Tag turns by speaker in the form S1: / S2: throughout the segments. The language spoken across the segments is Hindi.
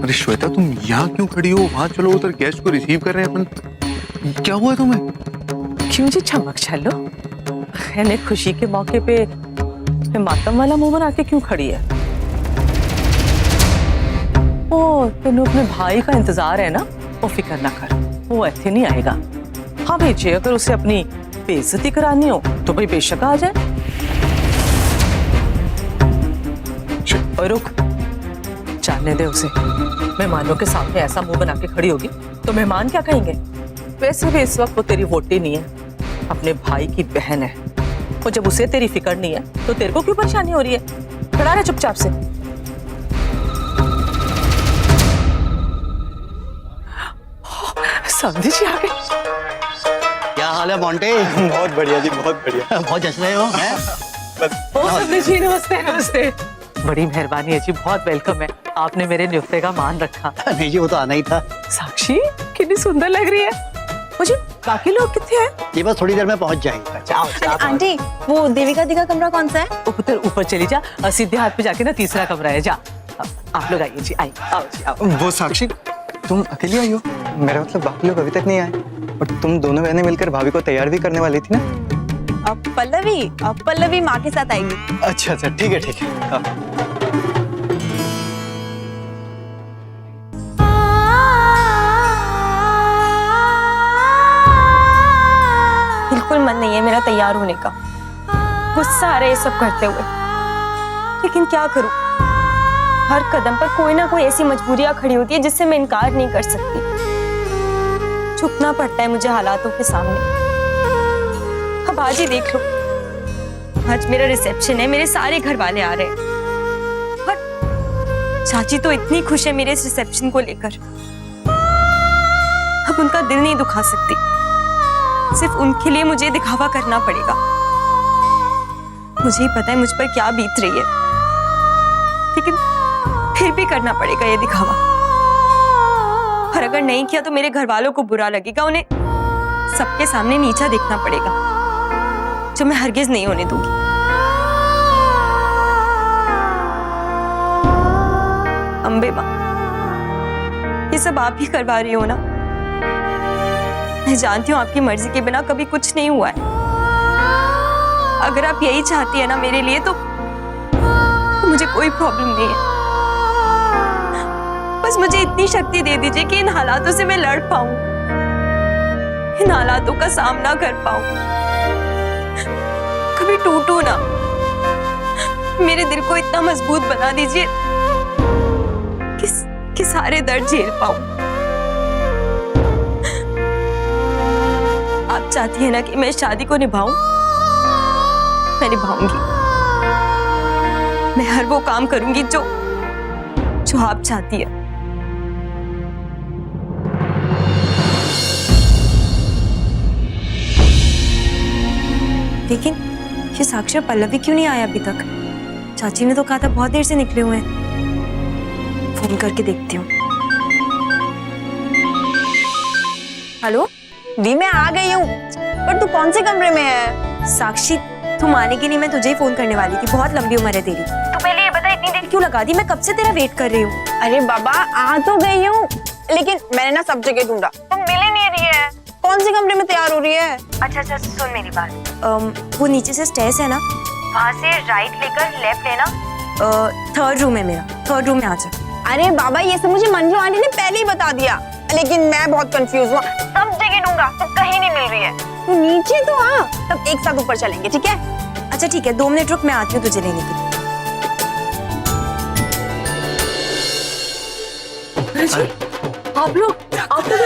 S1: अरे श्वेता, तुम यहाँ क्यों खड़ी हो? वहां चलो, उधर गेस्ट को रिसीव कर रहे हैं अपन। क्या हुआ तुम्हें?
S2: क्यों जी चमक छलो? यानी खुशी के मौके पे मातम वाला मुंह बना के क्यों खड़ी है? ओ, तेनू अपने भाई का इंतजार है ना? वो फिक्र ना कर, वो ऐसे नहीं आएगा। हाँ भेजिए, अगर उसे अपनी बेइज्जती करानी हो तो भाई बेशक आ जाए। और रुक, जानने दे उसे। मेहमानों के सामने ऐसा मुंह बना के खड़ी होगी तो मेहमान क्या कहेंगे? वैसे भी इस वक्त वो तेरी वोटी नहीं है, अपने भाई की बहन है। और जब उसे तेरी फिक्र नहीं है तो तेरे को क्यों परेशानी हो रही है? खड़ा रहे चुपचाप से। समझी जी आ गए।
S3: क्या हाल है मोंटे?
S4: बहुत बढ़िया जी, बहुत बढ़िया।
S3: बहुत जश्न रहे हो हैं?
S2: समझी जी नमस्ते नमस्ते। बड़ी मेहरबानी है जी, बहुत वेलकम है। आपने मेरे न्योते का मान रखा।
S3: नहीं जी, वो तो आना ही था।
S2: साक्षी कितनी सुंदर लग रही है। मुझे बाकी लोग कितने हैं?
S3: ये बस थोड़ी देर में पहुंच जाएंगे। जाओ,
S5: आंटी, वो देविका दी का कमरा कौन सा है?
S2: ऊपर चली जा, सीधे हाथ पे जाके ना तीसरा कमरा है। जा आप लोग आइए जी, आइए, आओ जी आओ।
S4: वो साक्षी, तुम अकेली आई हो? मेरा मतलब बाकी लोग अभी तक नहीं आए, और तुम दोनों बहनें मिलकर भाभी को तैयार भी करने वाली थी ना?
S5: अब पल्लवी माँ के साथ आएगी।
S4: अच्छा अच्छा, ठीक है ठीक है। हाँ।
S5: बिल्कुल मन नहीं है मेरा तैयार होने का। गुस्सा आ रहा है ये सब करते हुए, लेकिन क्या करूं? हर कदम पर कोई ना कोई ऐसी मजबूरियां खड़ी होती है जिससे मैं इनकार नहीं कर सकती। झुकना पड़ता है मुझे हालातों के सामने। अब आज ही देख लो, आज मेरा रिसेप्शन है, मेरे सारे घर वाले आ रहे हैं, और चाची तो इतनी खुश है मेरे इस रिसेप्शन को लेकर। अब उनका दिल नहीं दुखा सकती, सिर्फ उनके लिए मुझे दिखावा करना पड़ेगा। मुझे ही पता है मुझ पर क्या बीत रही है, लेकिन फिर भी करना पड़ेगा ये दिखावा। और अगर नहीं किया तो मेरे घर वालों को बुरा लगेगा, उन्हें सबके सामने नीचा देखना पड़ेगा, जो मैं हरगिज नहीं होने दूंगी। अम्बे माँ, ये सब आप ही करवा रही हो ना? मैं जानती हूँ आपकी मर्जी के बिना कभी कुछ नहीं हुआ है। अगर आप यही चाहती है ना मेरे लिए, तो मुझे कोई प्रॉब्लम नहीं है। बस मुझे इतनी शक्ति दे दीजिए कि इन हालातों से मैं लड़ पाऊं, इन हालातों का सामना कर पाऊं, कभी टूटू ना। मेरे दिल को इतना मजबूत बना दीजिए कि सारे दर्द झेल पाऊं। आप चाहती है ना कि मैं शादी को निभाऊं? मैं निभाऊंगी। मैं हर वो काम करूंगी जो आप चाहती है। लेकिन ये साक्षी और पल्लवी क्यों नहीं आया अभी तक? चाची ने तो कहा था बहुत देर से निकले हुए हैं। फोन करके देखती हूँ। हेलो दी, मैं आ गई हूँ, पर तू कौन से कमरे में है? साक्षी, तुम आने के लिए मैं तुझे ही फोन करने वाली थी। बहुत लंबी उम्र है तेरी। तू पहले ये बता, इतनी देर क्यों लगा दी? मैं कब से तेरा वेट कर रही हूँ। अरे बाबा, आ तो गई हूँ, लेकिन मैंने ना सब जगह ढूंढा, तुम मिल ही नहीं रही है। कौन से कमरे में तैयार हो रही है? अच्छा, सुन मेरी बात। वो नीचे से स्टेयर्स है ना, वहाँ से राइट लेकर लेफ्ट लेना। थर्ड रूम है मेरा, थर्ड रूम में आ जा। अरे बाबा, ये सब मुझे मंजू आंटी ने पहले ही बता दिया, लेकिन मैं बहुत कंफ्यूज हुआ। सब जगह ढूंढा तो कहीं नहीं मिल रही है। तू नीचे तो आ, तब एक साथ ऊपर चलेंगे, ठीक है? अच्छा ठीक है, 2 मिनट रुक, मैं आती हूँ तुझे लेने के लिए।
S2: आप लोग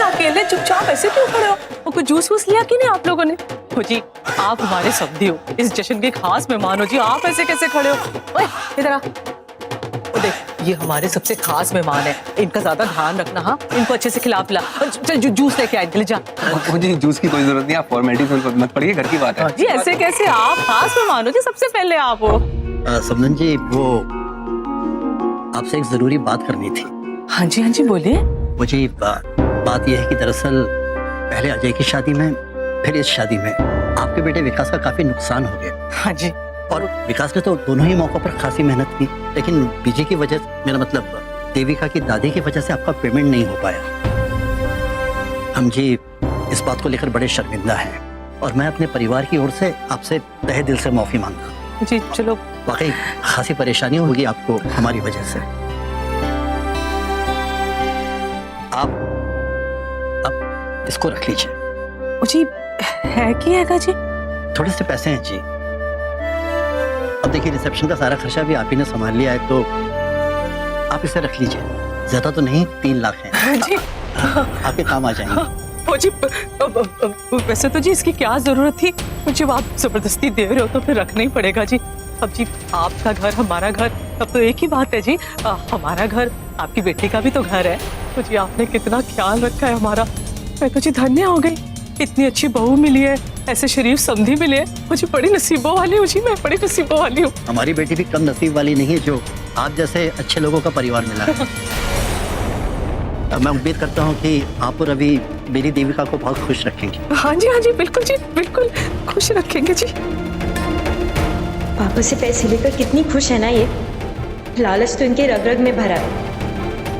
S2: अकेले चुपचाप ऐसे क्यों खड़े हो? वो कुछ जूस वूस लिया कि नहीं आप लोगों ने? हो जी, आप हमारे सब्जी हो, इस जश्न के खास मेहमान हो जी, आप ऐसे कैसे खड़े हो? ओए इधर आ। ओ देख, ये हमारे सबसे खास मेहमान है, इनका ज्यादा ध्यान रखना। हाँ, इनको अच्छे से खिला पिला। चल जूस लेके आए, ले जा।
S1: मुझे जूस की कोई जरूरत नहीं, आप फॉर्मेलिटीज मत पढ़िए, घर की बात है।
S2: जी ऐसे कैसे? आप खास मेहमान हो जी, सबसे पहले आप हो।
S3: समझन जी, वो आपसे एक जरूरी बात करनी थी।
S2: हाँ जी बोलिए।
S3: मुझे बात यह है कि दरअसल पहले अजय की शादी में, फिर इस शादी में आपके बेटे विकास का काफी नुकसान हो गया।
S2: हाँ जी।
S3: और विकास ने तो दोनों ही मौकों पर खासी मेहनत की, लेकिन बीजे की वजह, मेरा मतलब देविका की दादी की वजह से आपका पेमेंट नहीं हो पाया। हम जी इस बात को लेकर बड़े शर्मिंदा हैं और मैं अपने परिवार की ओर से आपसे तहे दिल से माफी मांगता हूँ।
S2: जी चलो,
S3: वाकई खासी परेशानी होगी आपको हमारी वजह से। आप इसको रख लीजिए।
S2: जी है कि हैगा जी?
S3: थोड़े से पैसे हैं जी। अब देखिए रिसेप्शन का सारा खर्चा भी आप ही ने संभाल लिया है, तो आप इसे रख लीजिए। ज्यादा तो नहीं, 3 लाख हैं।
S2: जी
S3: आपके काम आ जाएंगे।
S2: ओ जी, वैसे तो जी इसकी क्या जरूरत थी, जब आप जबरदस्ती दे रहे हो तो फिर रखना ही पड़ेगा जी। अब जी आपका घर हमारा घर, तब तो एक ही बात है जी। हमारा घर आपकी बेटी का भी तो घर है। तो जी आपने कितना ख्याल रखा है हमारा। मैं तो जी धन्य हो गई, इतनी अच्छी बहू मिली है, ऐसे शरीफ समधी मिले हैं। मुझे बड़ी नसीबों वाली हूँ जी, मैं बड़ी नसीबों वाली हूँ।
S3: हमारी बेटी भी कम नसीब वाली नहीं है जो आप जैसे अच्छे लोगों का परिवार मिला है। मैं उम्मीद करता हूँ कि आप और रवि मेरी देविका को बहुत खुश रखेंगे।
S2: हाँ जी बिल्कुल जी, बिल्कुल खुश रखेंगे जी।
S5: पापा से पैसे लेकर कितनी खुश है ना ये। लालच तो इनके रग रग में भरा है।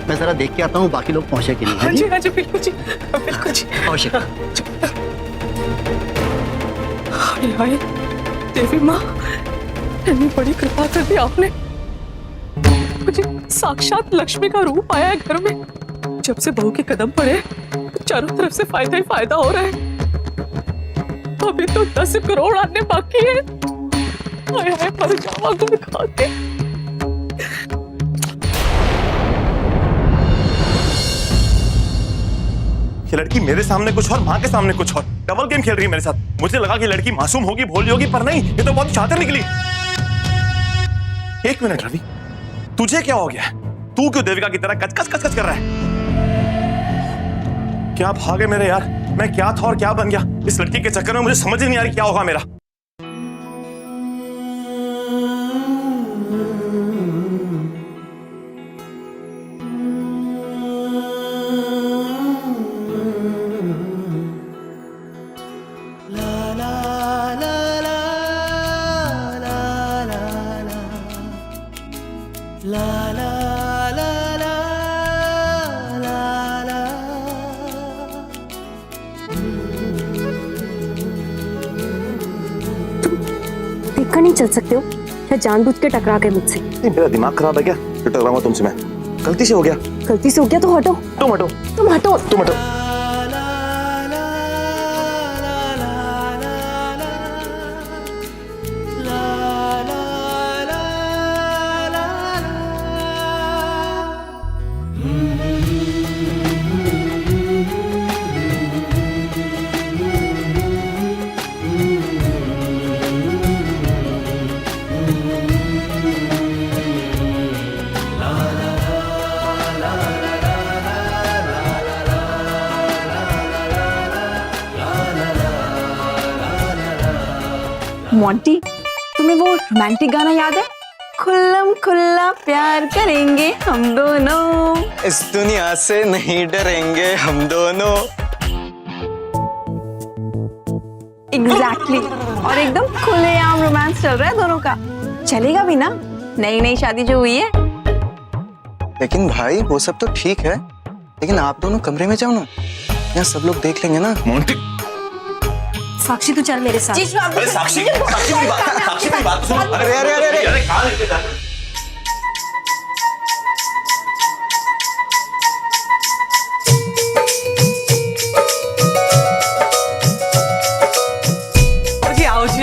S3: मैं जरा देख के आता हूँ बाकी लोग पहुंचे कि नहीं।
S2: हाँ जी बिल्कुल जी, बिल्कुल जी।
S3: आवश्यक।
S2: हाय हाय देवी माँ, इतनी बड़ी कृपा कर दी आपने। मुझे साक्षात लक्ष्मी का रूप आया है घर में। जब से बहू के कदम पड़े चारों तरफ से फायदा ही फायदा हो रहा है। अभी तो 10 करोड़ आने बाकी है। हाय हाय मर जावा गुड़ खा के।
S6: ये लड़की मेरे सामने कुछ और, माँ के सामने कुछ और, डबल गेम खेल रही है मेरे साथ। मुझे लगा कि लड़की मासूम होगी, भोली होगी, पर नहीं, ये तो बहुत शातिर निकली। 1 मिनट रवि, तुझे क्या हो गया? तू क्यों देविका की तरह कच कर रहा है? क्या भागे मेरे यार, मैं क्या था और क्या बन गया इस लड़की के चक्कर में। मुझे समझ ही नहीं आ रही क्या होगा मेरा।
S5: देखकर नहीं चल सकते हो क्या? जानबूझ के टकरा गए मुझसे।
S6: नहीं, मेरा दिमाग खराब है क्या? जो टकराऊंगा तुमसे मैं? गलती से हो गया।
S5: गलती से हो गया तो हटो।
S6: तुम हटो,
S5: तुम हटो।
S6: तुम हटो।
S5: मोंटी, तुम्हें वो रोमांटिक गाना याद है? खुल्लम खुल्ला प्यार करेंगे हम दोनों,
S4: इस दुनिया से नहीं डरेंगे हम दोनों।
S5: एग्जैक्टली। और एकदम खुलेआम रोमांस चल रहा है दोनों का। चलेगा भी ना, नई नई शादी जो हुई है।
S4: लेकिन भाई वो सब तो ठीक है, लेकिन आप दोनों कमरे में जाओ ना, यहाँ सब लोग देख लेंगे ना।
S6: मोंटी,
S5: साक्षी तू चल मेरे साथ।
S6: अरे साक्षी मेरी बात तो सुन।
S4: अरे अरे अरे अरे
S6: कहाँ लेके जा रहे हो?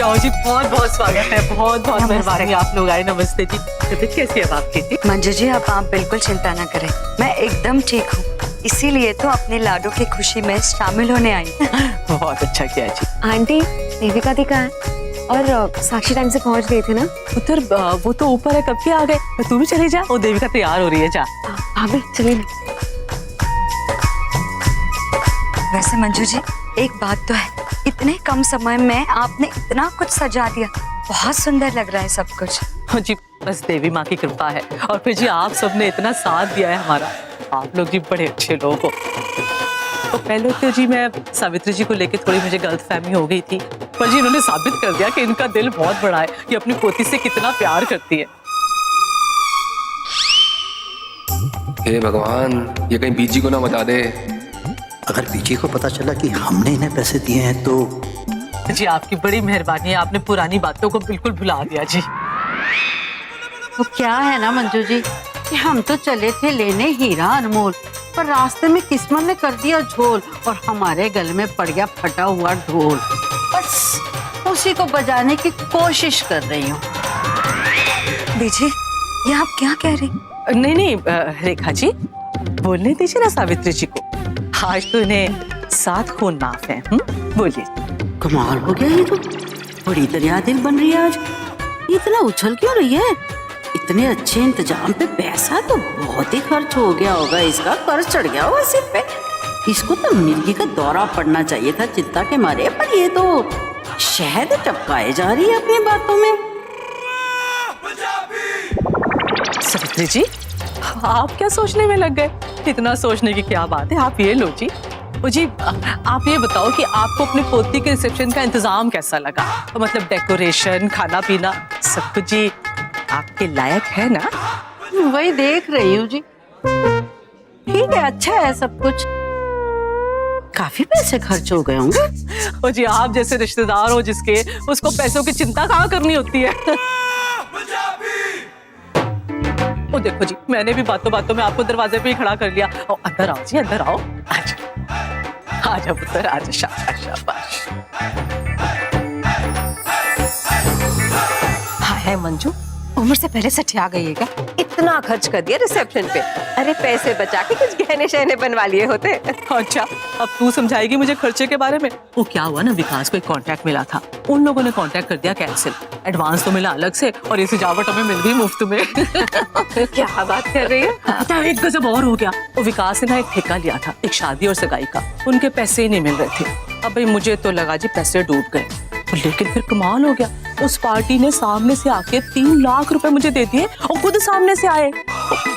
S2: आओ जी, बहुत बहुत स्वागत है। बहुत बहुत मेहरबानी, आप लोग आए। नमस्ते जी। तबीयत कैसी है आपकी जी?
S7: मंजू जी, अब आप बिल्कुल चिंता ना करें, मैं एकदम ठीक हूँ। इसीलिए तो अपने लाडो की खुशी में शामिल होने आई।
S2: बहुत अच्छा किया जी।
S5: आंटी, देविका दी कहाँ है? और साक्षी टाइम से पहुंच गई थी ना?
S2: उधर वो तो ऊपर है, कब के आ गए। तू भी चली जा, वो देविका तैयार हो रही है। जा
S5: भाभी चलिए।
S7: वैसे मंजू जी, एक बात तो है, इतने कम समय में आपने इतना कुछ सजा दिया। बहुत सुंदर लग रहा है सब कुछ।
S2: हाँ जी, बस देवी माँ की कृपा है। और फिर जी आप सबने इतना साथ दिया है हमारा। आप लोग जी बड़े अच्छे लोग हो। तो पहले तो जी मैं सावित्री जी को लेकर थोड़ी मुझे गलतफहमी हो गई थी, पर जी इन्होंने साबित कर दिया कि इनका दिल बहुत बड़ा है, कि अपनी पोती से कितना प्यार करती है।
S8: हे भगवान, ये कहीं बीजी को ना बता दे।
S3: अगर बीजी को पता चला कि हमने इन्हें पैसे दिए हैं तो
S2: जी आपकी बड़ी मेहरबानी है, आपने पुरानी बातों को बिल्कुल भुला दिया जी।
S9: तो क्या है ना मंजू जी कि हम तो चले थे लेने हीरा अनमोल, पर रास्ते में किस्मत ने कर दिया झोल और हमारे गले में पड़ गया फटा हुआ ढोल। बस उसी को बजाने की कोशिश कर रही हूँ।
S7: बीजी, ये आप क्या कह रही?
S2: नहीं नहीं रेखा जी, बोलने दीजिए ना सावित्री जी को, आज तो इन्हें 7 खून माफ है। बोलिए।
S9: कमाल हो गया, ये तो बड़ी दरिया दिल बन रही है आज। ये इतना उछल क्यों रही है? इतने अच्छे इंतजाम पे पैसा तो बहुत ही खर्च हो गया होगा, इसका कर्ज चढ़ गया होगा सिर पे। इसको तो मिर्गी का दौरा पड़ना चाहिए था चिंता के मारे, पर ये तो शहद टपकाए जा रही है अपनी बातों में।
S2: सावित्री जी, आप क्या सोचने में लग गए? इतना सोचने की क्या बात है, आप ये लो जी। ओ जी, आप ये बताओ कि आपको अपनी पोती के रिसेप्शन का इंतजाम कैसा लगा? मतलब डेकोरेशन, खाना पीना, सब कुछ जी आपके लायक है ना?
S9: वही देख रही हूँ जी। ठीक है, अच्छा है सब कुछ। काफी पैसे खर्च हो गए होंगे।
S2: ओ जी, आप जैसे रिश्तेदार हो जिसके, उसको पैसों की चिंता कहाँ करनी होती है। ओ देखो जी, मैंने भी बातों बातों में आपको दरवाजे पे ही खड़ा कर लिया। ओ अंदर आओ जी, अंदर आओ। आजा पुत्र, आजा। शाबाश शाबाश। हाय मंजू,
S5: उम्र से पहले सठिया गई है क्या? इतना खर्च कर दिया रिसेप्शन पे। अरे पैसे बचा के कुछ गहने शहने बनवा लिए होते।
S2: अच्छा, अब तू समझाएगी मुझे खर्चे के बारे में? वो क्या हुआ ना, विकास को एक कॉन्ट्रैक्ट मिला था, उन लोगों ने कॉन्ट्रैक्ट कर दिया कैंसिल। एडवांस तो मिला अलग से और ये सजावट हमें मिल गई मुफ्त में।
S5: क्या बात कर रही है?
S2: पता है, एक गजब और हो गया। वो विकास ने ना एक ठेका लिया था, एक शादी और सगाई का, उनके पैसे ही नहीं मिल रहे थे। अब भाई मुझे तो लगा जी पैसे डूब गए, लेकिन फिर कमाल हो गया, उस पार्टी ने सामने से आके 3 लाख रुपए मुझे दे दिए और खुद सामने से आए।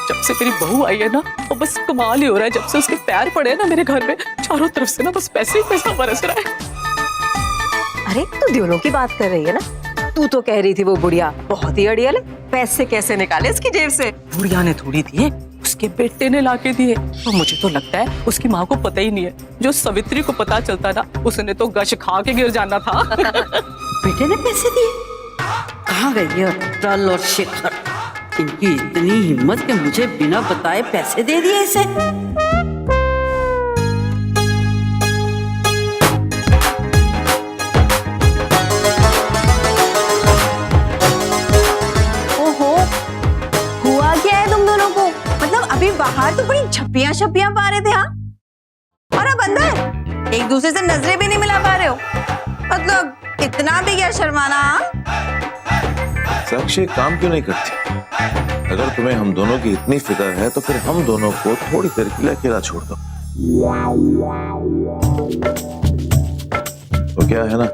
S2: जब से मेरी बहू आई है ना, वो बस कमाल ही हो रहा है। जब से उसके पैर पड़े हैं ना मेरे घर में, चारों तरफ से ना बस पैसे ही पैसा बरस रहा है।
S5: अरे तू दियों की बात कर रही है ना? तू तो कह रही थी वो बुढ़िया बहुत ही अड़ियल है, पैसे कैसे निकाले इसकी जेब से?
S2: बुढ़िया ने थोड़ी दिए, उसके बेटे ने लाके दिए। और मुझे तो लगता है उसकी माँ को पता ही नहीं है। जो सावित्री को पता चलता ना, उसने तो गश खा के गिर जाना था।
S9: बेटे ने पैसे दिए? कहाँ गई है टल और शेखर? इनकी इतनी हिम्मत कि मुझे बिना बताए पैसे दे दिए इसे।
S5: ओहो, हुआ क्या है तुम दोनों को? मतलब अभी बाहर तो बड़ी छप्पियां पा रहे थे, हाँ? और अब अंदर एक दूसरे से नजरें भी नहीं मिला पा रहे हो। मतलब इतना भी क्या शर्माना?
S10: साक्षी, काम क्यों नहीं करती? अगर तुम्हें हम दोनों की इतनी फिक्र है तो फिर हम दोनों को थोड़ी देर के लिए अकेला छोड़ दो। तो क्या है ना,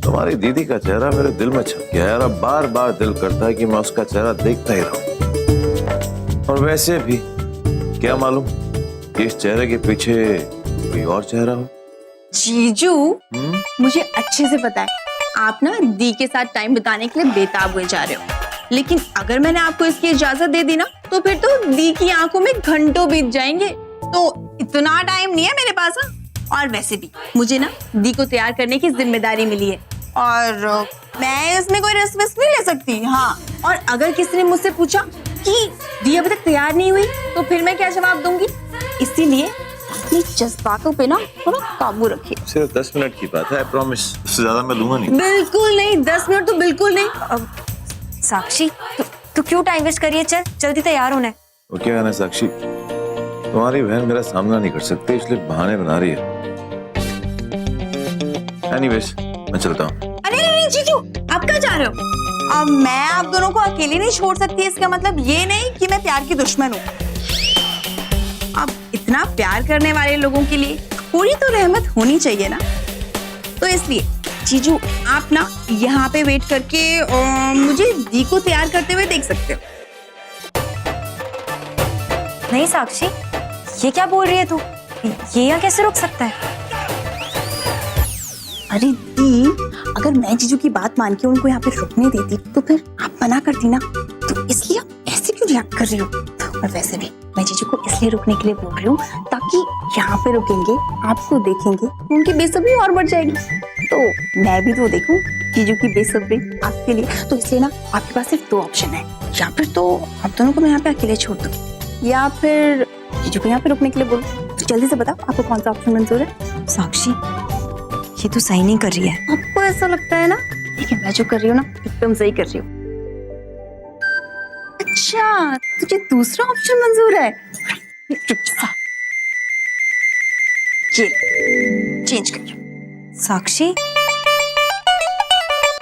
S10: तुम्हारी दीदी का चेहरा मेरे दिल में छप गया है। अब बार बार दिल करता है कि मैं उसका चेहरा देखता ही रहूं। और वैसे भी क्या मालूम कि इस चेहरे के पीछे कोई और चेहरा हो।
S11: जीजू, मुझे अच्छे से पता है आप ना दी के साथ टाइम बिताने के लिए बेताब हुए जा रहे हो, लेकिन अगर मैंने आपको इसकी इजाजत दे दी ना, तो फिर तो दी की आंखों में घंटों बीत जाएंगे। तो इतना टाइम नहीं है मेरे पास। और वैसे भी मुझे ना दी को तैयार करने की जिम्मेदारी मिली है और मैं इसमें कोई रिस्क नहीं ले सकती। हाँ, और अगर किसी ने मुझसे पूछा कि दी अभी तक तैयार नहीं हुई, तो फिर मैं क्या जवाब दूंगी? इसीलिए अपनी जज्बातों पे ना थोड़ा काबू रखिए।
S10: सिर्फ 10 मिनट की बात है, आई प्रॉमिस, उससे ज्यादा मैं लूंगा नहीं।
S11: बिल्कुल नहीं, 10 मिनट तो बिल्कुल नहीं।
S5: अब साक्षी, तू क्यों टाइम वेस्ट करिए? चल जल्दी तैयार होना है।
S10: वो क्या है ना साक्षी, तुम्हारी बहन मेरा सामना नहीं कर सकती, इसलिए बहाने बना रही है। एनीवेज, मैं चलता हूँ।
S11: अरे नहीं जीजू, आप कहाँ जा रहे हो? अब मैं आप दोनों को अकेले नहीं छोड़ सकती। इसका मतलब ये नहीं कि मैं प्यार की दुश्मन हूँ। अब इतना प्यार करने वाले लोगों के लिए पूरी तो रहमत होनी चाहिए ना। तो इसलिए जीजू, आप ना यहाँ पे वेट करके मुझे दी को तैयार करते हुए देख सकते हो।
S5: नहीं साक्षी, ये क्या बोल रही है तू? ये यहाँ कैसे रुक सकता है?
S11: अरे दी, अगर मैं जीजू की बात मान के उनको यहाँ पे रुकने देती तो फिर आप मना करती ना। तो इसलिए आप ऐसे क्यों रिएक्ट कर रही हो? और वैसे भी मैं जीजू को इसलिए रुकने के लिए बोल रही हूँ ताकि यहाँ पे रुकेंगे, आपको देखेंगे, उनकी बेसब्री और बढ़ जाएगी, तो मैं भी तो देखूं जीजू की बेसब्री आपके लिए। तो इसलिए ना आपके पास सिर्फ दो ऑप्शन है, या फिर तो आप दोनों को मैं यहाँ पे अकेले छोड़ दूँ, या फिर जीजू को यहाँ पे रुकने के लिए बोलूँ। तो जल्दी से बताओ आपको कौन सा ऑप्शन मंजूर है।
S5: साक्षी, ये तो सही नहीं कर रही है।
S11: आपको ऐसा लगता है ना, लेकिन मैं जो कर रही हूँ ना एकदम सही कर रही हूँ। अच्छा, तुझे दूसरा ऑप्शन मंजूर है। चुपचाप ये चेंज कर।
S5: साक्षी,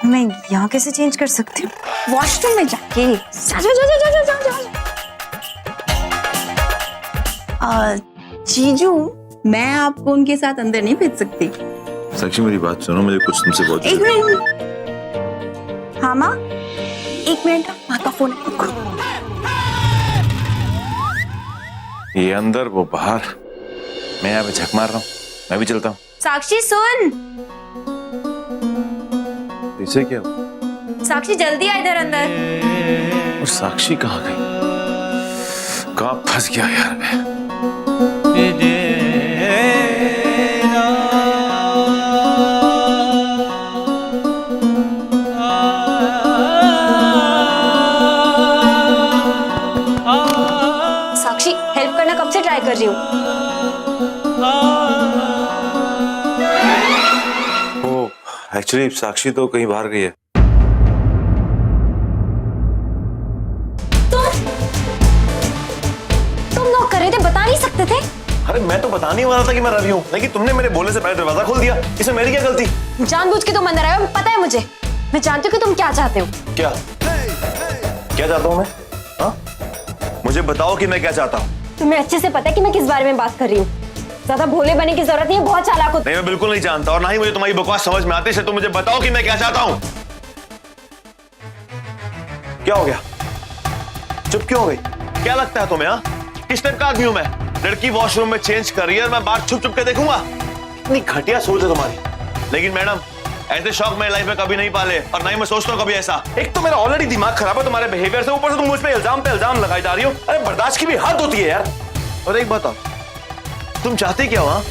S5: मैं यहाँ कैसे चेंज कर सकती हूँ?
S11: वॉशरूम में जाके जा जा जा जा जा जा जा। जीजू, मैं आपको उनके साथ अंदर नहीं भेज सकती।
S10: साक्षी मेरी बात सुनो, मुझे कुछ तुमसे बहुत
S11: एक मिनट। हाँ माँ, एक मिनट, माँ का फोन है।
S10: ये अंदर वो बाहर, मैं यहाँ पे झक मार रहा हूँ, मैं भी चलता हूँ।
S5: साक्षी सुन।
S10: इसे क्या हुआ?
S5: साक्षी जल्दी आ इधर अंदर।
S10: और साक्षी कहाँ गई? कहाँ फंस गया यार मैं?
S5: साक्षी, हेल्प करना कब से ट्राई कर रही हूँ।
S10: ओ, एक्चुअली साक्षी तो कहीं बाहर गई है।
S5: तुम नॉक कर रहे थे, बता नहीं सकते थे?
S6: अरे मैं तो बताने वाला था कि मैं रवि हूँ, लेकिन तुमने मेरे बोलने से पहले दरवाजा खोल दिया। इसमें मेरी क्या गलती?
S5: जानबूझ के तुम अंदर आए हो, पता है मुझे। मैं जानती हूँ कि तुम क्या चाहते हो।
S6: क्या क्या चाहता हूँ मैं? हाँ, मुझे बताओ कि मैं क्या चाहता हूँ।
S5: तुम्हें अच्छे से पता है कि मैं किस बारे में बात कर रही हूँ। ज्यादा भोले बनने की जरूरत नहीं है, बहुत चालाक हो।
S6: नहीं, मैं बिल्कुल नहीं जानता और ना ही मुझे तुम्हारी बकवास समझ में आती है। तो मुझे बताओ कि मैं क्या चाहता हूँ। क्या हो गया? चुप क्यों हो गई? क्या लगता है तुम्हें? हाँ, किस टाइप का आदमी हूं मैं? लड़की वॉशरूम में चेंज कर रही है और मैं बाहर छुप छुप के देखूंगा? इतनी घटिया सोच है तुम्हारी। लेकिन मैडम, ऐसे शौक मेरी लाइफ में कभी नहीं पाले और ना ही मैं सोचता हूँ कभी ऐसा। एक तो मेरा ऑलरेडी दिमाग खराब है तुम्हारे बिहेवियर से, ऊपर से तुम मुझ पे इल्जाम लगाई जा रही हो। अरे बर्दाश्त की भी हद होती है यार। और एक बताओ, तुम चाहते क्या हो? हाँ,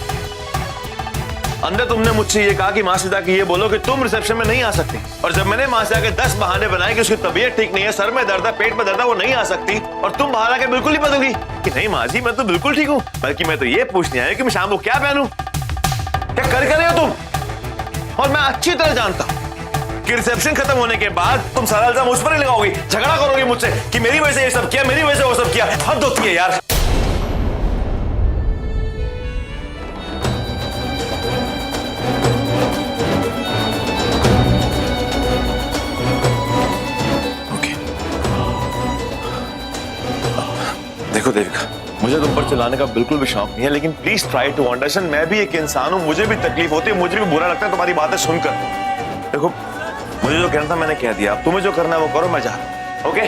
S6: अंदर तुमने मुझसे ये कहा कि माँ से जाके ये बोलो कि तुम रिसेप्शन में नहीं आ सकती, और जब मैंने माँ से आके 10 बहाने बनाए कि उसकी तबीयत ठीक नहीं है, सर में दर्द है, पेट में दर्द है, वो नहीं आ सकती, और तुम बाहर आके बिल्कुल ही बदल गई कि नहीं माँ जी मैं तो बिल्कुल ठीक हूँ। बल्कि मैं तो ये पूछने आया कि मैं शाम को क्या पहनूं, क्या कर रहे हो तुम? और मैं अच्छी तरह जानता हूं कि रिसेप्शन खत्म होने के बाद तुम सारा इल्जाम मुझ पर ही लगाओगी, झगड़ा करोगी मुझसे कि मेरी वजह से ये सब किया, मेरी वजह से वो सब किया। हद होती है यार। देखो देविका, मुझे तुम पर चलाने का बिल्कुल भी शौक नहीं है, लेकिन प्लीज ट्राई टू अंडरस्टैंड। मैं भी एक इंसान हूं, मुझे भी तकलीफ होती है, मुझे भी बुरा लगता है तुम्हारी बातें सुनकर। देखो, मुझे जो कहना था मैंने कह दिया, अब तुम्हें जो करना है वो करो, मैं जा रहा हूं। ओके?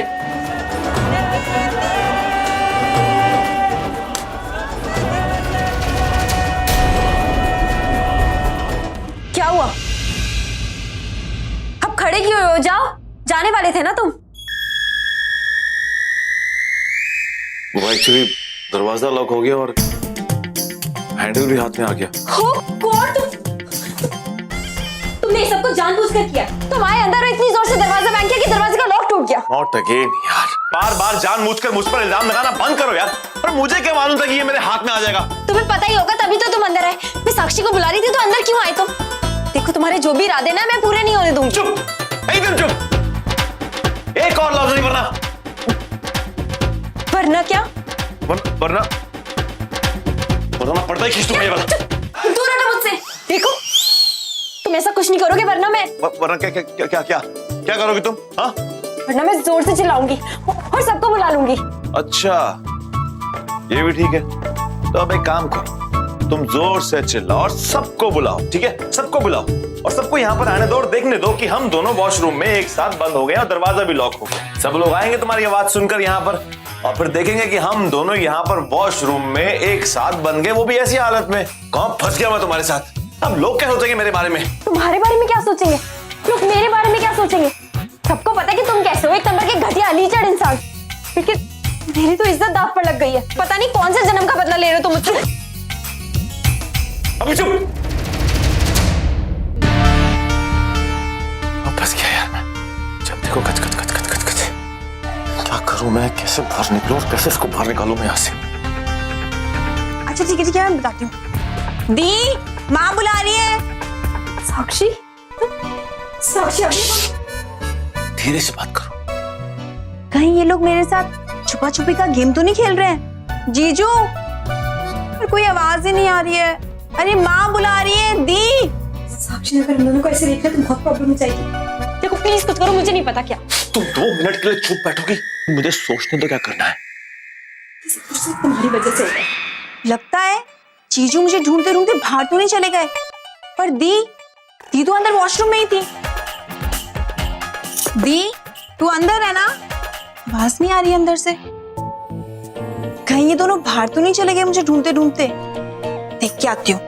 S5: क्या हुआ? अब खड़े क्यों हो? जाओ, जाने वाले थे ना तुम।
S10: वो एक्चुअली दरवाजा लॉक हो गया और हैंडल भी हाथ में आ गया।
S5: हो गॉड, तुमने ये सब कुछ जानबूझकर किया। तुम आए अंदर और इतनी जोर से दरवाजा बैंग किया कि दरवाजे का लॉक टूट गया।
S6: नॉट अगेन यार, बार बार जानबूझकर मुझ पर इल्जाम लगाना बंद करो यार। और मुझे क्या मालूम था कि ये मेरे हाथ में आ जाएगा?
S5: तुम्हें पता ही होगा, तभी तो तुम अंदर आए। मैं साक्षी को बुला रही थी तो अंदर क्यों आए तुम? देखो, तुम्हारे जो भी इरादे ना मैं पूरे नहीं होने दूंगी।
S6: चुप, एकदम चुप। एक और लफ्ज नहीं, वरना
S5: वरना क्या?
S6: वरना पड़ता ही खींच तुम्हें।
S5: दूर हटो मुझसे। देखो, तुम ऐसा कुछ नहीं करोगे वरना मैं
S6: वरना क्या क्या क्या क्या क्या क्या करोगी तुम? हाँ,
S5: वरना मैं जोर से चिल्लाऊंगी और सबको बुला लूंगी।
S6: अच्छा, ये भी ठीक है। तो अब एक काम करो, तुम जोर से चिल्लाओ और सबको बुलाओ, ठीक है? सबको बुलाओ और सबको यहाँ पर आने दो और देखने दो कि हम दोनों वॉशरूम में एक साथ बंद हो गए और दरवाजा भी लॉक हो गया। सब लोग आएंगे तुम्हारी आवाज सुनकर यहाँ पर और फिर देखेंगे कि हम दोनों यहाँ पर वॉशरूम में एक साथ बन गए, वो भी ऐसी हालत में। कौन फंस गया मैं तुम्हारे साथ? अब लोग क्या सोचेंगे मेरे बारे में?
S5: तुम्हारे बारे में क्या सोचेंगे? लोग मेरे बारे में क्या सोचेंगे? सबको पता है कि तुम कैसे हो, एक नंबर के घटिया अलीचड़ इंसान। लेकिन मेरी तो इज्जत दांव पर लग गई है। पता नहीं कौन से जन्म का बदला ले रहे हो तुम मुझसे।
S6: अभी चुप। फंस गया यार मैं। जब देखो कच कच कच कच कच कच। क्या करूं मैं, कैसे बाहर निकलूं और कैसे इसको बाहर निकालूं मैं यहाँ से।
S5: अच्छा ठीक है मैं बताती हूँ। दी, माँ बुला रही है। साक्षी, साक्षी अभी
S6: धीरे से बात करो।
S5: कहीं ये लोग मेरे साथ छुपा छुपी का गेम तो नहीं खेल रहे हैं? जीजू, पर कोई आवाज ही नहीं आ रही है। अरे माँ बुला रही है। दी, साक्षी अगर हम दोनों को ऐसे देख रहे तो बहुत प्रॉब्लम हो जाएगी। देखो प्लीज कुछ करो, मुझे नहीं पता क्या।
S6: तुम 2 मिनट के लिए चुप बैठोगी? मुझे सोचने तो क्या करना है।
S5: तुम्हारी वजह से लगता है जीजू मुझे ढूंढते ढूंढते बाहर तो नहीं चले गए, पर दी तो अंदर वॉशरूम में ही थी। दी, तू अंदर है ना? आवाज नहीं आ रही अंदर से। कहीं ये दोनों बाहर तो नहीं चले गए मुझे ढूंढते ढूंढते? देख के आती हूँ।